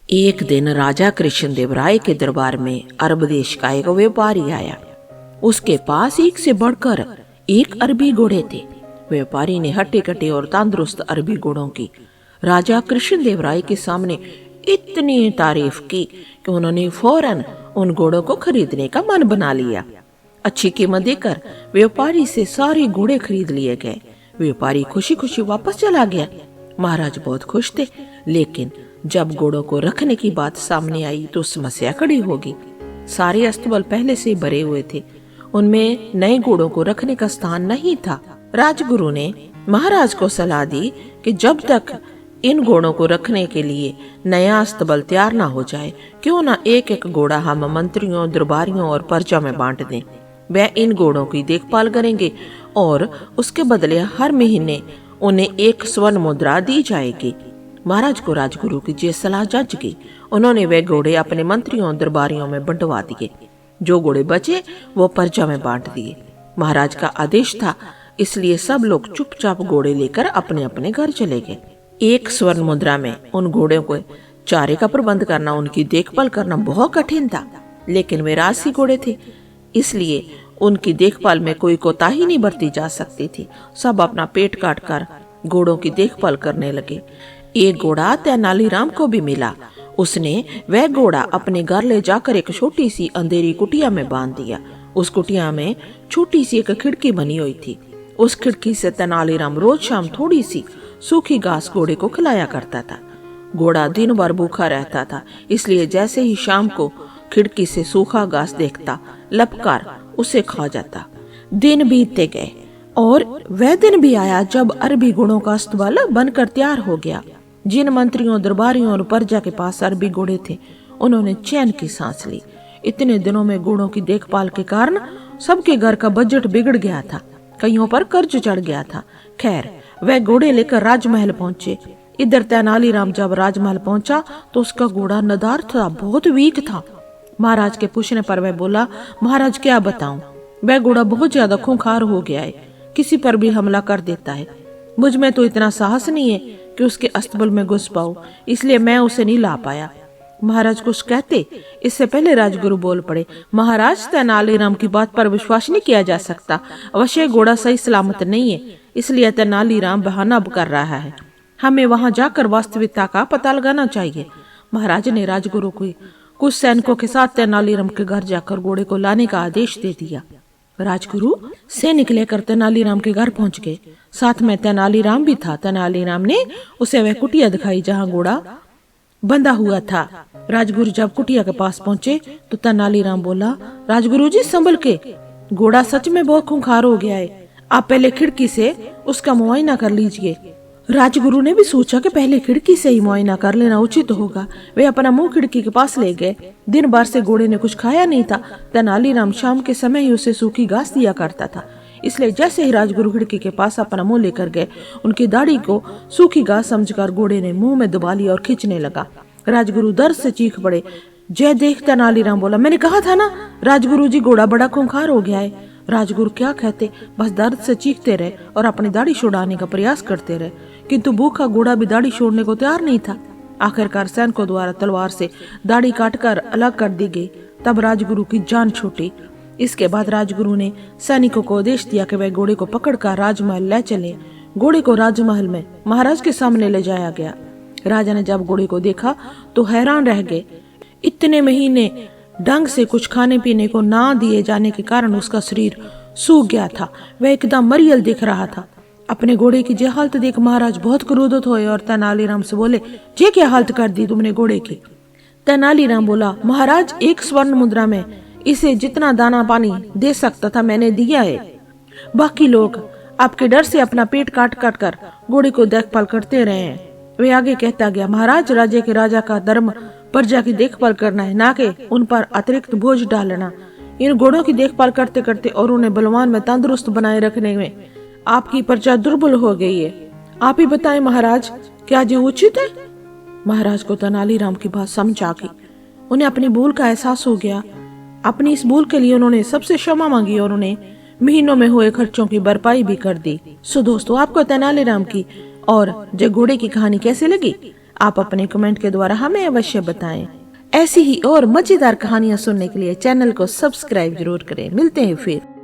एक दिन राजा कृष्णदेव राय के दरबार में अरब देश का एक व्यापारी आया। उसके पास एक से बढ़कर एक अरबी घोड़े थे। व्यापारी ने हट्टे कट्टे और तंदुरुस्त अरबी घोड़ों की राजा कृष्णदेव राय के सामने इतनी तारीफ की कि उन्होंने फौरन उन घोड़ों को खरीदने का मन बना लिया। अच्छी कीमत देकर व्यापारी से सारे घोड़े खरीद लिए गए। व्यापारी खुशी खुशी वापस चला गया। महाराज बहुत खुश थे, लेकिन जब घोड़ों को रखने की बात सामने आई तो समस्या खड़ी होगी। सारे अस्तबल पहले से भरे हुए थे, उनमें नए घोड़ों को रखने का स्थान नहीं था। राजगुरु ने महाराज को सलाह दी कि जब तक इन घोड़ों को रखने के लिए नया अस्तबल तैयार ना हो जाए, क्यों ना एक एक घोड़ा हम मंत्रियों, दरबारियों और प्रजा में बांट दें। वह इन घोड़ों की देखभाल करेंगे और उसके बदले हर महीने उन्हें एक स्वर्ण मुद्रा दी जाएगी। महाराज को राजगुरु की ये सलाह जच गई। उन्होंने वे घोड़े अपने मंत्रियों, दरबारियों में बंटवा दिए। जो घोड़े बचे वो प्रजा में बांट दिए। महाराज का आदेश था, इसलिए सब लोग चुपचाप घोड़े लेकर अपने अपने घर चले गए। एक स्वर्ण मुद्रा में उन घोड़ों को चारे का प्रबंध करना, उनकी देखभाल करना बहुत कठिन था। लेकिन वे राजसी घोड़े थे, इसलिए उनकी देखभाल में कोई कोताही नहीं बरती जा सकती थी। सब अपना पेट काट कर घोड़ों की देखभाल करने लगे। एक घोड़ा तेनालीराम को भी मिला। उसने वह घोड़ा अपने घर ले जाकर एक छोटी सी अंधेरी कुटिया में बांध दिया। उस कुटिया में छोटी सी एक खिड़की बनी हुई थी। उस खिड़की से तेनालीराम रोज शाम थोड़ी सी सूखी घास घोड़े को खिलाया करता था। घोड़ा दिन भर भूखा रहता था, इसलिए जैसे ही शाम को खिड़की से सूखा घास देखता, लपकार उसे खा जाता। दिन बीतते गए और वह दिन भी आया जब अरबी घोड़ों का अस्तबल बनकर तैयार हो गया। जिन मंत्रियों, दरबारियों और प्रजा के पास अरबी घोड़े थे, उन्होंने चैन की सांस ली। इतने दिनों में घोड़ों की देखभाल के कारण सबके घर का बजट बिगड़ गया था। कईयों पर कर्ज चढ़ गया था। खैर, वह घोड़े लेकर राजमहल पहुंचे। इधर तेनालीराम जब राजमहल पहुंचा तो उसका घोड़ा नदार था, बहुत वीक था। महाराज के पूछने पर वह बोला, महाराज क्या बताऊं, वह घोड़ा बहुत ज्यादा खूंखार हो गया है, किसी पर भी हमला कर देता है। मुझ में तो इतना साहस नहीं है कि उसके अस्तबल में घुस पाऊं, इसलिए मैं उसे नहीं ला पाया। महाराज कुछ कहते, इससे पहले राजगुरु बोल पड़े, महाराज तेनालीराम की बात पर विश्वास नहीं किया जा सकता। अवश्य घोड़ा सही सलामत नहीं है, इसलिए तेनालीराम बहाना कर रहा है। हमें वहां जाकर वास्तविकता का पता लगाना चाहिए। महाराज ने राजगुरु को कुछ सैनिकों के साथ तेनालीराम के घर जाकर घोड़े को लाने का आदेश दे दिया। राजगुरु सैनिक लेकर तेनालीराम के घर पहुंच गए। साथ में तेनालीराम भी था। तेनालीराम ने उसे वह कुटिया दिखाई जहां घोड़ा बंधा हुआ था। राजगुरु जब कुटिया के पास पहुंचे तो तेनालीराम बोला, राजगुरु जी संभल के, घोड़ा सच में बहुत खूंखार हो गया है। आप पहले खिड़की से उसका मुआयना कर लीजिए। राजगुरु ने भी सोचा कि पहले खिड़की से ही मुआयना कर लेना उचित होगा। वे अपना मुंह खिड़की के पास ले गए। दिन भर से घोड़े ने कुछ खाया नहीं था। तेनालीराम शाम के समय ही उसे सूखी घास दिया करता था, इसलिए जैसे ही राजगुरु खिड़की के पास अपना मुंह लेकर गए, उनकी दाढ़ी को सूखी घास समझकर घोड़े ने मुंह में दबा लिया और खींचने लगा। राजगुरु दर्द से चीख पड़े। जय देख तेनालीराम बोला, मैंने कहा था ना राजगुरु जी, घोड़ा बड़ा खूंखार हो गया है। राजगुरु क्या कहते, बस दर्द से चीखते रहे और अपनी दाढ़ी छुड़ाने का प्रयास करते रहे, किंतु भूखा घोड़ा भी दाढ़ी छोड़ने को तैयार नहीं था। आखिरकार सैनिकों द्वारा तलवार से दाढ़ी काटकर अलग कर दी गई। तब राजगुरु की जान छूटी। इसके बाद राजगुरु ने सैनिकों को आदेश दिया कि वे घोड़े को पकड़कर राजमहल ले चले। घोड़े को राजमहल में महाराज के सामने ले जाया गया। राजा ने जब घोड़े को देखा तो हैरान रह गए। इतने महीने ढंग से कुछ खाने पीने को ना दिए जाने के कारण उसका शरीर सूख गया था। वह एकदम मरियल दिख रहा था। अपने घोड़े की ये हालत देख महाराज बहुत क्रोधित हुए और तेनालीराम से बोले, ये क्या हालत कर दी तुमने घोड़े की। तेनालीराम बोला, महाराज एक स्वर्ण मुद्रा में इसे जितना दाना पानी दे सकता था मैंने दिया है। बाकी लोग आपके डर से अपना पेट काट काट कर घोड़े को देखभाल करते रहे हैं। वे आगे कहता गया, महाराज राज्य के राजा का धर्म प्रजा की देखभाल करना है, ना कि उन पर अतिरिक्त बोझ डालना। इन घोड़ों की देखभाल करते करते और उन्हें बलवान में तंदुरुस्त बनाए रखने में आपकी प्रजा दुर्बल हो गई है। आप ही बताएं महाराज, क्या ये उचित है। महाराज को तेनालीराम की बात समझ आ गई। उन्हें अपनी भूल का एहसास हो गया। अपनी इस भूल के लिए उन्होंने सबसे क्षमा मांगी और उन्हें महीनों में हुए खर्चों की भरपाई भी कर दी। सो दोस्तों, आपको तेनालीराम की और जो घोड़े की कहानी कैसे लगी? आप अपने कमेंट के द्वारा हमें अवश्य बताएं। ऐसी ही और मजेदार कहानियां सुनने के लिए चैनल को सब्सक्राइब जरूर करें। मिलते हैं फिर।